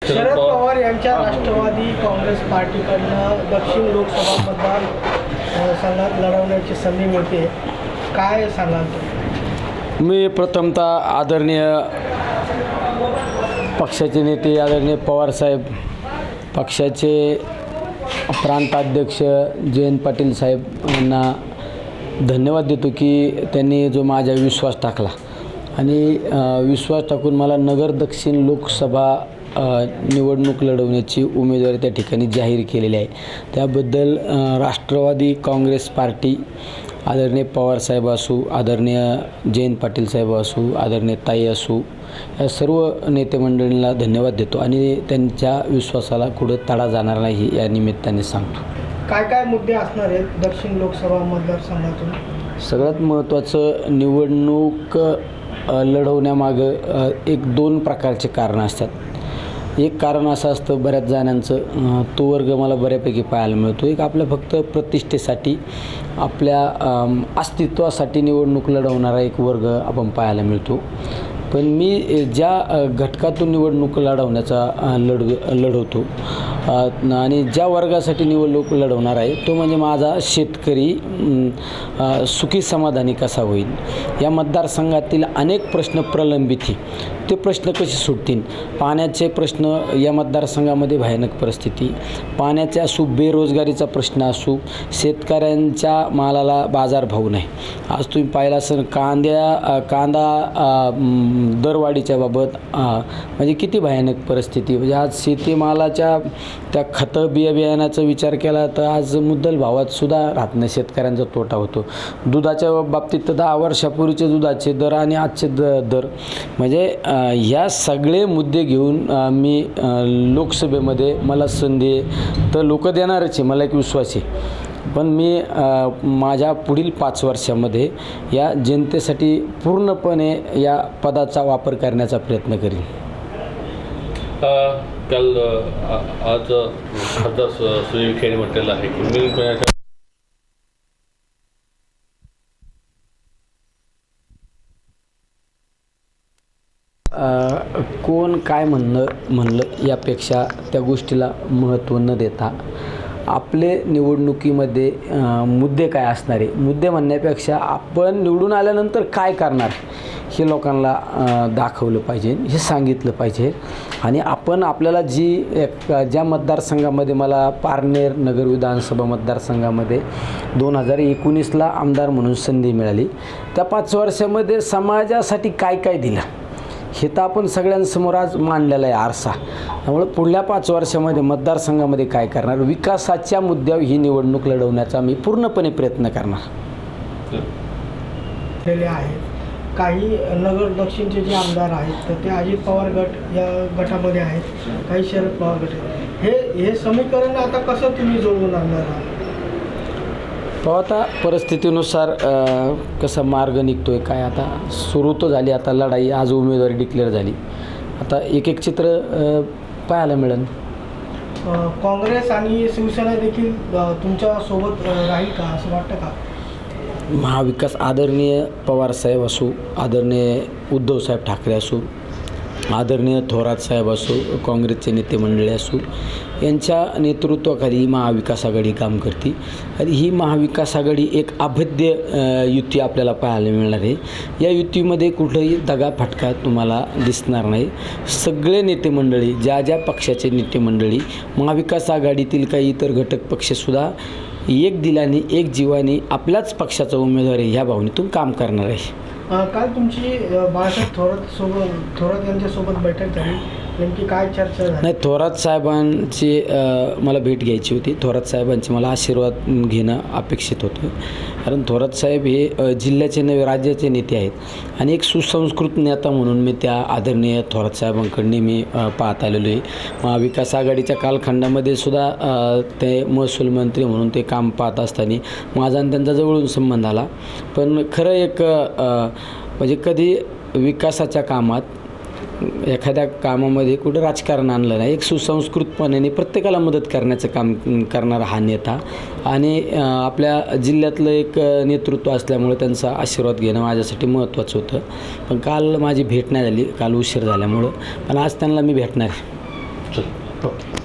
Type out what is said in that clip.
शरद पवार यांच्या राष्ट्रवादी काँग्रेस पार्टीकडनं दक्षिण लोकसभा मतदार संघात लढवण्याची संधी मिळते, काय सांगाल तुम्ही? मी प्रथमतः आदरणीय पक्षाचे नेते आदरणीय पवारसाहेब, पक्षाचे प्रांताध्यक्ष जयंत पाटील साहेब यांना धन्यवाद देतो की त्यांनी जो माझा विश्वास टाकला आणि विश्वास टाकून मला नगर दक्षिण लोकसभा निवडणूक लढवण्याची उमेदवारी त्या ठिकाणी जाहीर केलेली आहे. त्याबद्दल राष्ट्रवादी काँग्रेस पार्टी, आदरणीय पवारसाहेब असू, आदरणीय जयंत पाटील साहेब असू, आदरणीय ताई असू, या सर्व नेते मंडळींना धन्यवाद देतो आणि त्यांच्या विश्वासाला कुठं तडा जाणार नाही या निमित्ताने सांगतो. काय काय मुद्दे असणार आहेत दक्षिण लोकसभा मतदारसंघातून? सगळ्यात महत्त्वाचं, निवडणूक लढवण्यामागं एक दोन प्रकारचे कारणं असतात. एक कारण असं असतं बऱ्याच जणांचं, तो वर्ग मला बऱ्यापैकी पाहायला मिळतो, एक आपल्या फक्त प्रतिष्ठेसाठी, आपल्या अस्तित्वासाठी निवडणूक लढवणारा एक वर्ग आपण पाहायला मिळतो. पण मी ज्या घटकातून निवडणूक लढवण्याचा लढवतो आणि ज्या वर्गासाठी निवडणूक लढवणार आहे तो म्हणजे माझा शेतकरी सुखी समाधानी कसा होईल. या मतदारसंघातील अनेक प्रश्न प्रलंबित, ते प्रश्न कसे सुटतील. पाण्याचे प्रश्न या मतदारसंघामध्ये भयानक परिस्थिती, पाण्याचे असू, बेरोजगारीचा प्रश्न असू, शेतकऱ्यांच्या मालाला बाजारभाव नाही. आज तुम्ही पाहिला असेल कांदा दरवाढीच्या बाबत म्हणजे किती भयानक परिस्थिती. म्हणजे आज शेतीमालाच्या त्या खतं बियाण्याचा विचार केला तर आज मुद्दल भावात सुद्धा राहत नाही, शेतकऱ्यांचा तोटा होतो. दुधाच्या बाबतीत तर 10 वर्षापूर्वीचे दुधाचे दर आणि आजचे दर, म्हणजे ह्या सगळे मुद्दे घेऊन मी लोकसभेमध्ये मला संधी तर लोक देणारच आहे, मला एक विश्वास आहे. पण मी माझ्या पुढील 5 वर्षामध्ये या जनतेसाठी पूर्णपणे या पदाचा वापर करण्याचा प्रयत्न करीन. काल आज खासदार सुनील विखे यांनी म्हटलेलं आहे की मी कोण काय म्हणलं यापेक्षा त्या गोष्टीला महत्त्व न देता आपले निवडणुकीमध्ये मुद्दे काय असणारे, मुद्दे म्हणण्यापेक्षा आपण निवडून आल्यानंतर काय करणार हे लोकांना दाखवलं पाहिजे, हे सांगितलं पाहिजे. आणि आपण आपल्याला ज्या मतदारसंघामध्ये मला पारनेर नगर विधानसभा मतदारसंघामध्ये 2019ला आमदार म्हणून संधी मिळाली, त्या 5 वर्षामध्ये समाजासाठी काय काय दिलं हे तर आपण सगळ्यांसमोर आज मांडलेला आहे आरसा. त्यामुळे पुढल्या 5 वर्षामध्ये मतदारसंघामध्ये काय करणार, विकासाच्या मुद्द्यावर ही निवडणूक लढवण्याचा मी पूर्णपणे प्रयत्न करणार. काही नगर दक्षिणचे जे आमदार आहेत तर ते अजित पवार गट या गटामध्ये आहेत, काही शरद पवार गट आहेत. हे समीकरण आता कसं तुम्ही जोडून आणणार आहात? आता परिस्थितीनुसार कसा मार्ग निघतो आहे काय. आता सुरू तर झाली आता लढाई, आज उमेदवारी डिक्लेअर झाली, आता एक एक चित्र पाहायला मिळेल. काँग्रेस आणि शिवसेना देखील तुमच्यासोबत राहील का असं वाटतं का? महाविकास आदरणीय पवारसाहेब असो, आदरणीय उद्धवसाहेब ठाकरे असो, आदरणीय थोरात साहेब असो, काँग्रेसचे नेते मंडळी असो, यांच्या नेतृत्वाखाली महाविकास आघाडी काम करते. आणि ही महाविकास आघाडी एक अभेद्य युती आपल्याला पाहायला मिळणार आहे. या युतीमध्ये कुठंही दगाफटका तुम्हाला दिसणार नाही. सगळे नेते मंडळी, ज्या पक्षाचे नेते मंडळी, महाविकास आघाडीतील काही इतर घटक पक्षसुद्धा एक दिलाने एक जीवाने आपल्याच पक्षाचा उमेदवार आहे ह्या भावनेतून काम करणार आहे. काल तुमची बाळासाहेब थोरात यांच्यासोबत बैठक झाली, नेमकी काय चर्चा झाली? नाही, थोरात साहेबांची मला भेट घ्यायची होती. थोरात साहेबांचे मला आशीर्वाद घेणं अपेक्षित होतं, कारण थोरात साहेब हे जिल्ह्याचे नव्हे राज्याचे नेते आहेत आणि एक सुसंस्कृत नेता म्हणून मी त्या आदरणीय थोरात साहेबांकडून मी पाहत आलेलो आहे. महाविकास आघाडीच्या कालखंडामध्ये सुद्धा ते महसूल मंत्री म्हणून ते काम पाहत असताना माझा आणि त्यांचा जवळून संबंध आला. पण खरं एक म्हणजे कधी विकासाच्या कामात एखाद्या कामामध्ये कुठं राजकारण आणलं नाही, एक सुसंस्कृतपणे प्रत्येकाला मदत करण्याचं काम करणारा हा नेता आणि आपल्या जिल्ह्यातलं एक नेतृत्व असल्यामुळे त्यांचा आशीर्वाद घेणं माझ्यासाठी महत्त्वाचं होतं. पण काल माझी भेट नाही झाली, काल उशीर झाल्यामुळं, पण आज त्यांना मी भेटणार आहे. चल.